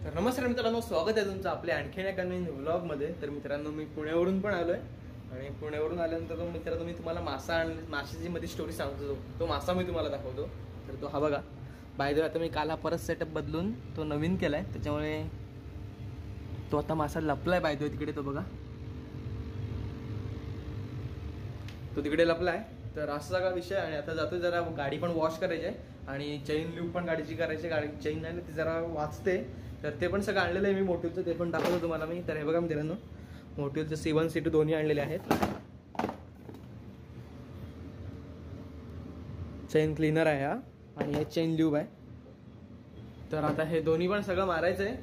तर नमस्कार मित्रांनो, स्वागत आहे तुमचं आपल्या आणखीन एका नवीन व्लॉगमध्ये। तर मित्रांनो, मी पुण्यावरून पण आलोय आणि पुण्यावरून आल्यानंतर मित्रांनो मी तुम्हाला माशाची मध्ये स्टोरी सांगतो। तो मासा मी तुम्हाला दाखवतो। तर तो हा बघा, बाय द वे आता मी काल हा परत सेटअप बदलून तो नवीन केलाय, त्याच्यामुळे तो आता मासा लपलाय। बाय द वे तिकडे तो बघा, तो तिकडे लपलाय। तर असा सगळा विषय। आणि आता जातो, जरा गाडी पण वॉश करायची आहे आणि चेन लूप पण गाडीची करायची। गाडी चेन नाही ना, ती जरा वाचते, तर ते पण सगळं आणलेलं आहे मी मोटिव्हचं, ते पण दाखवतो तुम्हाला मी। तर हे बघा मित्रांनो, मोटिव्हचं C1 C2 दोन्ही आणलेले आहेत। चेन क्लीनर आहे हा, आणि हे चेन ल्यूब आहे। तर आता हे दोन्ही पण सगळं मारायचं आहे,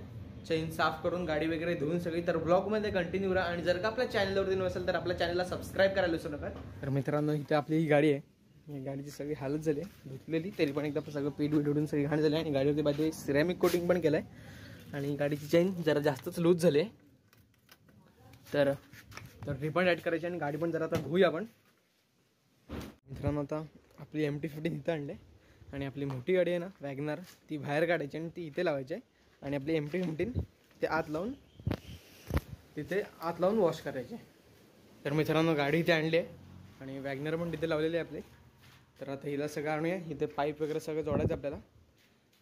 चेन साफ करून गाडी वगैरे धुवून सगळी। तर ब्लॉगमध्ये कंटिन्यू राहा, आणि जर का आपल्या चॅनलवरती नसेल तर आपल्या चॅनलला सबस्क्राईब करायला विसरू नका। तर मित्रांनो, इथे आपली ही गाडी आहे, ही गाडीची सगळी हालत झाली आहे, धुतलेली तरी पण एकदा सगळं पीठ उडून सगळी घाण झाली आहे। आणि गाडीवरती बाजू सिरॅमिक कोटिंग पण केलं आहे, आणि गाडीची चेन जरा जास्तच लूज झाली आहे। तर रिबन ॲड करायची आणि गाडी पण जरा आता धुऊया आपण। मित्रांनो, आता आपली MT-15 इथं आणले, आणि आपली मोठी गाडी आहे ना वॅगनर, ती बाहेर काढायची आणि ती इथे लावायची आहे, आणि आपली MT-15 ते आत लावून तिथे आत लावून वॉश करायचे। तर मित्रांनो, गाडी इथे आणली आहे आणि वॅगनर पण तिथे लावलेली आहे आपली। तर आता हिला सगळं आणूया, इथे पाईप वगैरे सगळं जोडायचं आपल्याला।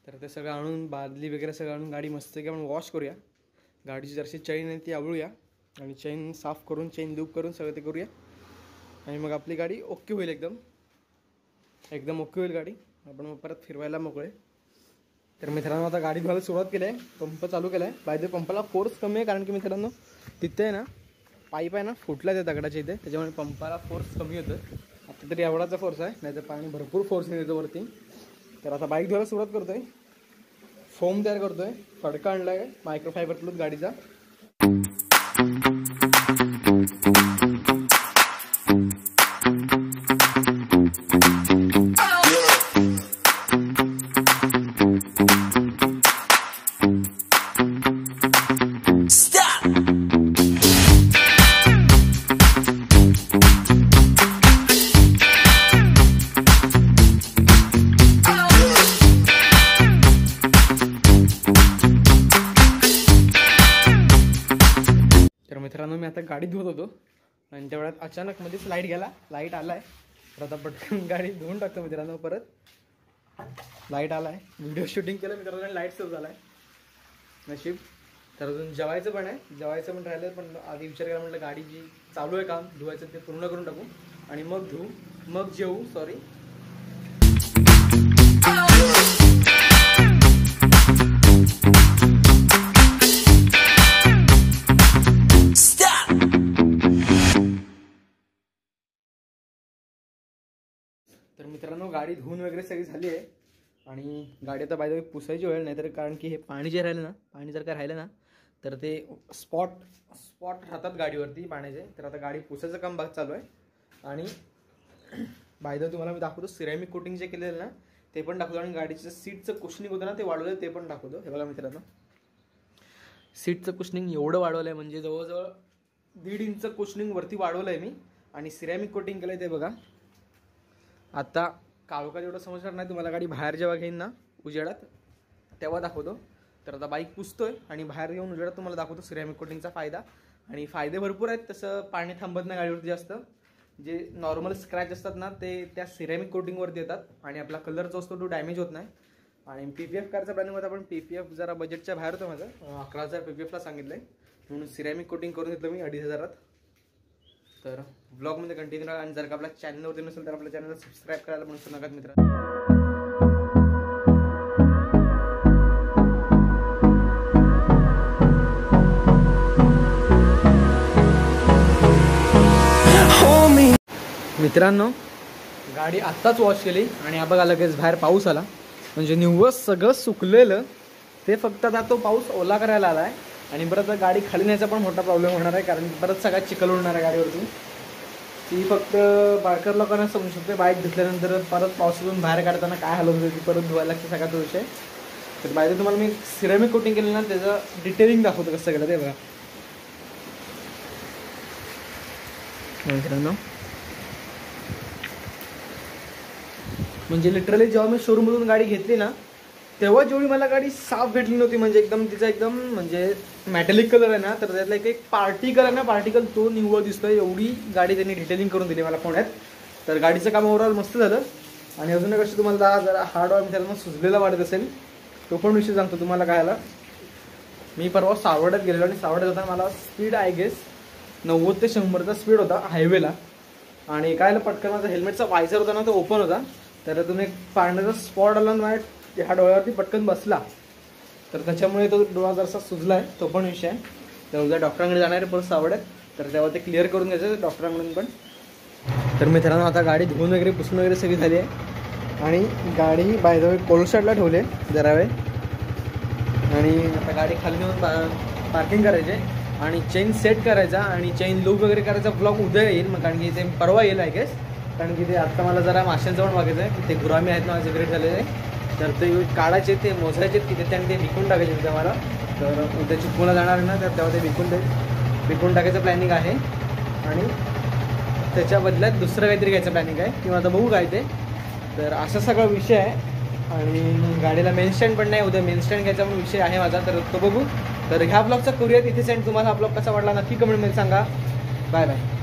तर ते सगळं आणून, बादली वगैरे सगळं आणून गाडी मस्त की आपण वॉश करूया। गाडीची जरशी चैन आहे ती आवळूया, आणि चैन साफ करून, चैन लूप करून सगळं ते करूया, आणि मग आपली गाडी ओके होईल, एकदम ओके होईल गाडी। आपण मग परत फिरवायला मोकळे। तर मित्रांनो, आता गाडी धुवायला सुरुवात केली आहे, पंप चालू केला आहे। बाय द वे पंपाला फोर्स कमी आहे, कारण की मित्रांनो तिथे आहे ना पाईप आहे ना फुटला त्या दगडाच्या इथे, त्याच्यामुळे पंपाला फोर्स कमी होतं। आता तरी एवढाचा फोर्स आहे, नाही तर पाणी भरपूर फोर्सने येतं वरती। तर आता बाईक धुवायला सुरुवात करतोय, फोम तयार करतोय, फडका आणलाय मायक्रोफायबर क्लॉथ गाडीचा। मित्रांनो, मी आता गाडी धुवत होतो आणि तेवढ्यात अचानक मध्येच लाईट गेला, लाईट आलाय। तर आता पटकन गाडी धुवून टाकतो मित्रांनो। परत लाईट आलाय, व्हिडिओ शूटिंग केलं मित्रांनो, लाईट सेव्ह झालाय नशीब। तर अजून जेवायचं पण आहे, जेवायचं पण राहिलं, पण आधी विचार करा म्हटलं गाडी जी चालू आहे काम धुवायचं ते पूर्ण करून टाकू, आणि मग धुवू, मग जेवू। सॉरी, तर मित्रांनो, गाडी धुवून वगैरे सगळी झाली आहे, आणि गाडी आता बाय द वे पुसायची वेळ नाही, तर कारण की हे पाणी जे राहिलं ना, पाणी जर का राहिलं ना तर ते स्पॉट राहतात गाडीवरती पाण्याचे। तर आता गाडी पुसायचं काम भाग चालू आहे, आणि बाय द वे तुम्हाला मी दाखवतो सिरॅमिक कोटिंग जे केलेलं ना ते पण दाखवतो, आणि गाडीचं सीटचं कुशनिंग होतं ना ते वाढवलं ते पण दाखवतो। हे बघा मित्रांनो, सीटचं कुशनिंग एवढं वाढवलं आहे, म्हणजे जवळजवळ 1.5 इंच कुशनिंग वरती वाढवलं आहे मी, आणि सिरॅमिक कोटिंग केलं आहे ते बघा। आता काळोखात एवढं समजणार नाही तुम्हाला, गाडी बाहेर जेव्हा घेईन ना उजेडात तेव्हा दाखवतो। तर आता बाईक पुसतोय आणि बाहेर घेऊन उजेडात तुम्हाला दाखवतो सिरॅमिक कोटिंगचा फायदा। आणि फायदे भरपूर आहेत, तसं पाणी थांबत नाही गाडीवरती जास्त, जे नॉर्मल स्क्रॅच असतात ना ते त्या सिरॅमिक कोटिंगवरती येतात, आणि आपला कलर जो असतो तो डॅमेज होत नाही। आणि PPF कारचा प्लॅनिंग होता, पण PPF जरा बजेटच्या बाहेर होतं माझं, 11,000 PPFला सांगितलं आहे, म्हणून सिरॅमिक कोटिंग करून घेतलं मी 2,500त। तर ब्लॉगमध्ये कंटिन्यू राहा, आणि जर का आपल्या चॅनलवरती नसेल तर आपल्या चॅनलला सबस्क्राईब करायला पण विसरू नका मित्रांनो। मित्रांनो, गाडी आत्ताच वॉश केली, आणि बघा लगेच बाहेर पाऊस आला, म्हणजे निव्वळ सगळं सुकलेलं ते फक्त आता तो पाऊस ओला करायला आला आहे। आणि परत गाडी खाली न्यायचा पण मोठा प्रॉब्लेम होणार आहे, कारण परत सगळा चिखल उडणार आहे गाडीवरती। ती फक्त बायकर लोकांना समजू शकते, बाईक धुतल्यानंतर परत पावसातून बाहेर काढताना काय हालत होती ती परत धुवायला लागते सगळा तो विषय। तर बाहेर तुम्हाला मी सिरॅमिक कोटिंग केलं ना त्याचं डिटेलिंग दाखवतो कसं केलं ते बघा मित्रांनो। म्हणजे लिटरली जेव्हा मी शोरूममधून गाडी घेतली ना तेव्हा जेवढी मला गाडी साफ भेटली नव्हती, म्हणजे एकदम तिचा एकदम म्हणजे मॅटेलिक कलर आहे ना, तर त्यातला एक पार्टिकल आहे ना, पार्टिकल तो निव्वळ दिसतोय, एवढी गाडी त्यांनी डिटेलिंग करून दिली मला पुण्यात. तर गाडीचं काम ओव्हरऑल मस्त झालं. आणि अजून एक गोष्ट तुम्हाला जरा हार्ड ऑइल त्याला सुजलेला वाटत असेल, तो पण विषय सांगतो तुम्हाला. काय आला, मी परवा सावर्ड्यात गेलेलो आणि सावर्ड्यात होता मला स्पीड आय गेस 90 ते 100चा स्पीड होता हायवेला. आणि काय पटकन माझा हेल्मेटचा वायझर होता ना, तो ओपन होता. तर तुम्ही पाण्याचा स्पॉट आला ना ह्या डोळ्यावरती पटकन बसला, तर त्याच्यामुळे तो डोळा जरासा सुजला आहे, तो पण विषय आहे. तर उद्या डॉक्टरांकडे जाणार आहे परत सावर्ड्यात, तर तेव्हा ते क्लिअर करून घ्यायचं डॉक्टरांकडून पण. तर मित्रांनो आता गाडी धुवून वगैरे पुसून वगैरे सगळी झाली आहे आणि गाडी बाय द वे कोल्ड स्टार्टला ठेवली आहे जरा वेळ. आणि आता गाडी खाली नेऊन पार्किंग करायचे आणि चेन सेट करायचा आणि चेन लूप वगैरे करायचा ब्लॉग उद्या येईल मग, कारण की ते परवा येईल आय गेस. कारण की ते आत्ता मला जरा माशांचं पण बघायचं आहे की ते गुरामी आहेत ना सेपरेट झालेले आहे, तर ते काढायचे, ते मोजायचे की त्याच्याने ते विकून टाकायचे होते मला. तर उद्या चिपळूणला जाणार ना, तर तेव्हा ते विकून टाकायचं प्लॅनिंग आहे. आणि त्याच्या बदल्यात दुसरं काहीतरी घ्यायचं प्लॅनिंग आहे किंवा आता बघू काय ते. तर असा सगळा विषय आहे. आणि गाडीला मेन स्टँड पण नाही, उद्या मेन स्टँड घ्यायचा पण विषय आहे माझा, तर तो बघू. तर ह्या ब्लॉगचा करूयात इथे सेंड. तुम्हाला हा ब्लॉग कसा वाटला नक्की कमेंटमध्ये सांगा. Bye bye.